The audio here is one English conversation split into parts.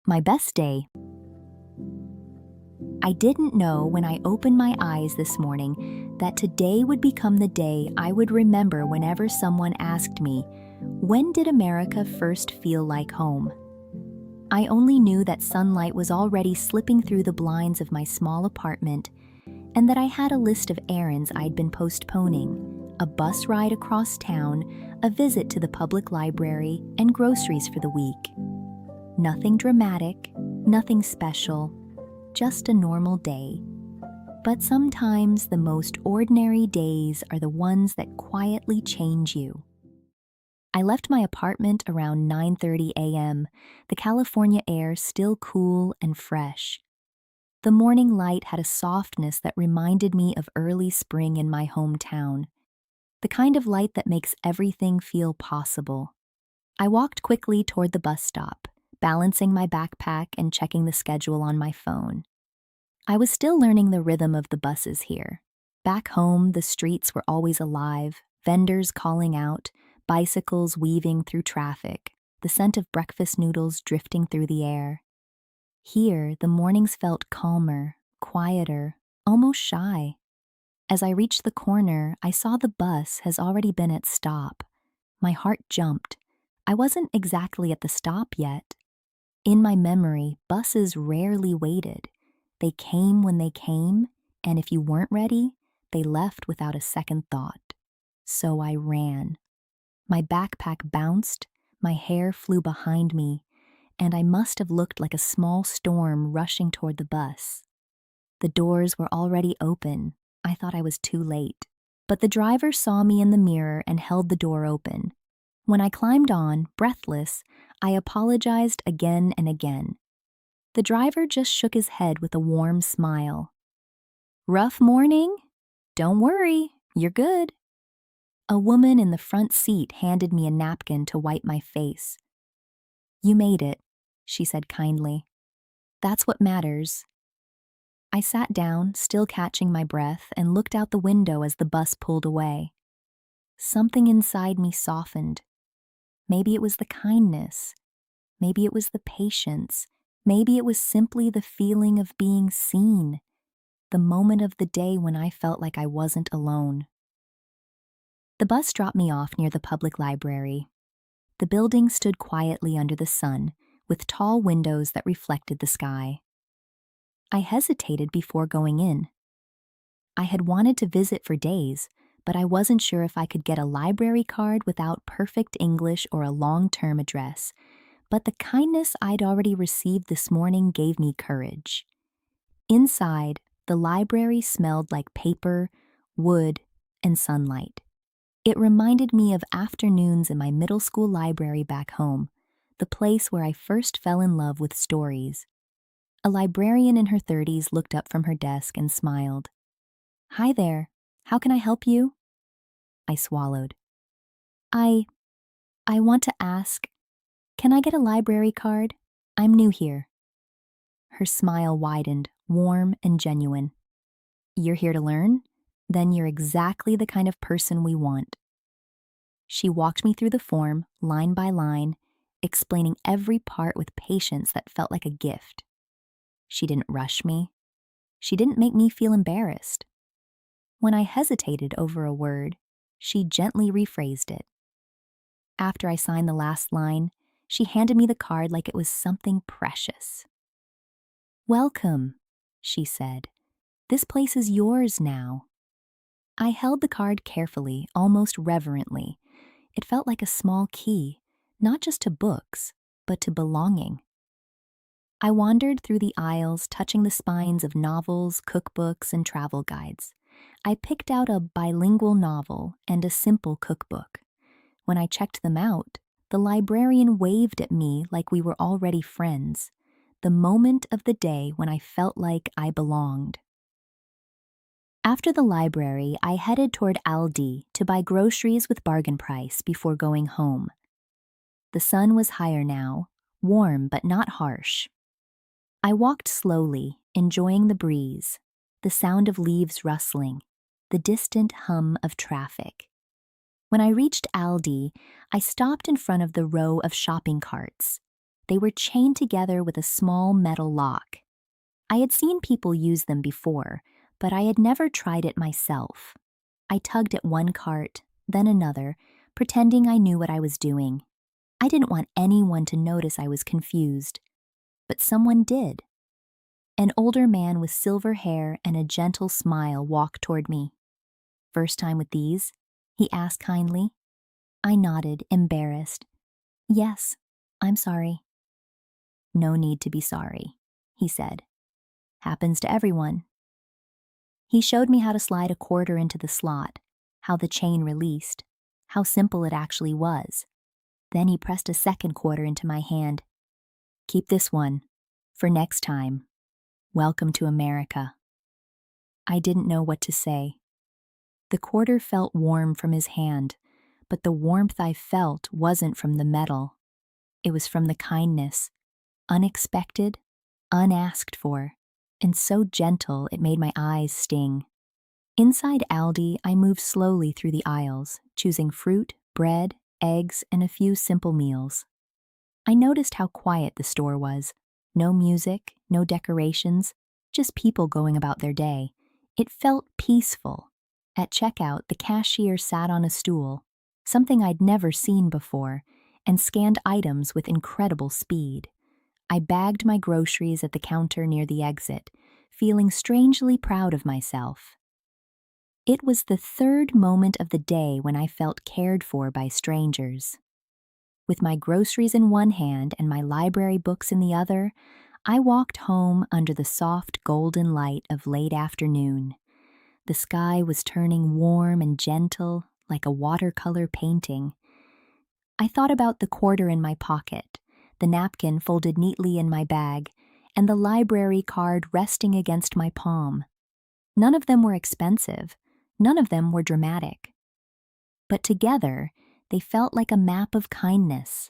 My best day. I didn't know when I opened my eyes this morning that today would become the day I would remember whenever someone asked me, when did America first feel like home? I only knew that sunlight was already slipping through the blinds of my small apartment and that I had a list of errands I'd been postponing: a bus ride across town, a visit to the public library, and groceries for the week. Nothing dramatic, nothing special, just a normal day. But sometimes the most ordinary days are the ones that quietly change you. I left my apartment around 9:30 a.m., the California air still cool and fresh. The morning light had a softness that reminded me of early spring in my hometown, the kind of light that makes everything feel possible. I walked quickly toward the bus stop, balancing my backpack and checking the schedule on my phone. I was still learning the rhythm of the buses here. Back home, the streets were always alive, vendors calling out, bicycles weaving through traffic, the scent of breakfast noodles drifting through the air. Here, the mornings felt calmer, quieter, almost shy. As I reached the corner, I saw the bus has already been at stop. My heart jumped. I wasn't exactly at the stop yet. In my memory, buses rarely waited. They came when they came, and if you weren't ready, they left without a second thought. So I ran. My backpack bounced, my hair flew behind me, and I must have looked like a small storm rushing toward the bus. The doors were already open. I thought I was too late. But the driver saw me in the mirror and held the door open. When I climbed on, breathless, I apologized again and again. The driver just shook his head with a warm smile. "Rough morning? Don't worry, you're good." A woman in the front seat handed me a napkin to wipe my face. "You made it," she said kindly. "That's what matters." I sat down, still catching my breath, and looked out the window as the bus pulled away. Something inside me softened. Maybe it was the kindness. Maybe it was the patience. Maybe it was simply the feeling of being seen. The moment of the day when I felt like I wasn't alone. The bus dropped me off near the public library. The building stood quietly under the sun, with tall windows that reflected the sky. I hesitated before going in. I had wanted to visit for days, but I wasn't sure if I could get a library card without perfect English or a long-term address. But the kindness I'd already received this morning gave me courage. Inside, the library smelled like paper, wood, and sunlight. It reminded me of afternoons in my middle school library back home, the place where I first fell in love with stories. A librarian in her 30s looked up from her desk and smiled. "Hi there. How can I help you?" I swallowed. I want to ask, can I get a library card? I'm new here." Her smile widened, warm and genuine. "You're here to learn? Then you're exactly the kind of person we want." She walked me through the form, line by line, explaining every part with patience that felt like a gift. She didn't rush me. She didn't make me feel embarrassed. When I hesitated over a word, she gently rephrased it. After I signed the last line, she handed me the card like it was something precious. "Welcome," she said. "This place is yours now." I held the card carefully, almost reverently. It felt like a small key, not just to books, but to belonging. I wandered through the aisles, touching the spines of novels, cookbooks, and travel guides. I picked out a bilingual novel and a simple cookbook. When I checked them out, the librarian waved at me like we were already friends, the moment of the day when I felt like I belonged. After the library, I headed toward Aldi to buy groceries with bargain price before going home. The sun was higher now, warm but not harsh. I walked slowly, enjoying the breeze, the sound of leaves rustling, the distant hum of traffic. When I reached Aldi, I stopped in front of the row of shopping carts. They were chained together with a small metal lock. I had seen people use them before, but I had never tried it myself. I tugged at one cart, then another, pretending I knew what I was doing. I didn't want anyone to notice I was confused, but someone did. An older man with silver hair and a gentle smile walked toward me. "First time with these?" he asked kindly. I nodded, embarrassed. "Yes, I'm sorry." "No need to be sorry," he said. "Happens to everyone." He showed me how to slide a quarter into the slot, how the chain released, how simple it actually was. Then he pressed a second quarter into my hand. "Keep this one, for next time. Welcome to America." I didn't know what to say. The quarter felt warm from his hand, but the warmth I felt wasn't from the metal. It was from the kindness, unexpected, unasked for, and so gentle it made my eyes sting. Inside Aldi, I moved slowly through the aisles, choosing fruit, bread, eggs, and a few simple meals. I noticed how quiet the store was. No music, no decorations, just people going about their day. It felt peaceful. At checkout, the cashier sat on a stool, something I'd never seen before, and scanned items with incredible speed. I bagged my groceries at the counter near the exit, feeling strangely proud of myself. It was the third moment of the day when I felt cared for by strangers. With my groceries in one hand and my library books in the other, I walked home under the soft golden light of late afternoon. The sky was turning warm and gentle, like a watercolor painting. I thought about the quarter in my pocket, the napkin folded neatly in my bag, and the library card resting against my palm. None of them were expensive. None of them were dramatic. But together, they felt like a map of kindness.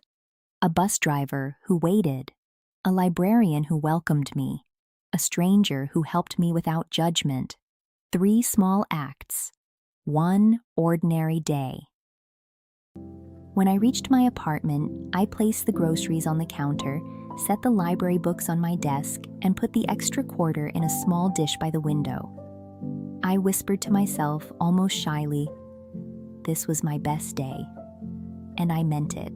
A bus driver who waited, a librarian who welcomed me, a stranger who helped me without judgment. 3 small acts, one ordinary day. When I reached my apartment, I placed the groceries on the counter, set the library books on my desk, and put the extra quarter in a small dish by the window. I whispered to myself, almost shyly, "This was my best day." And I meant it.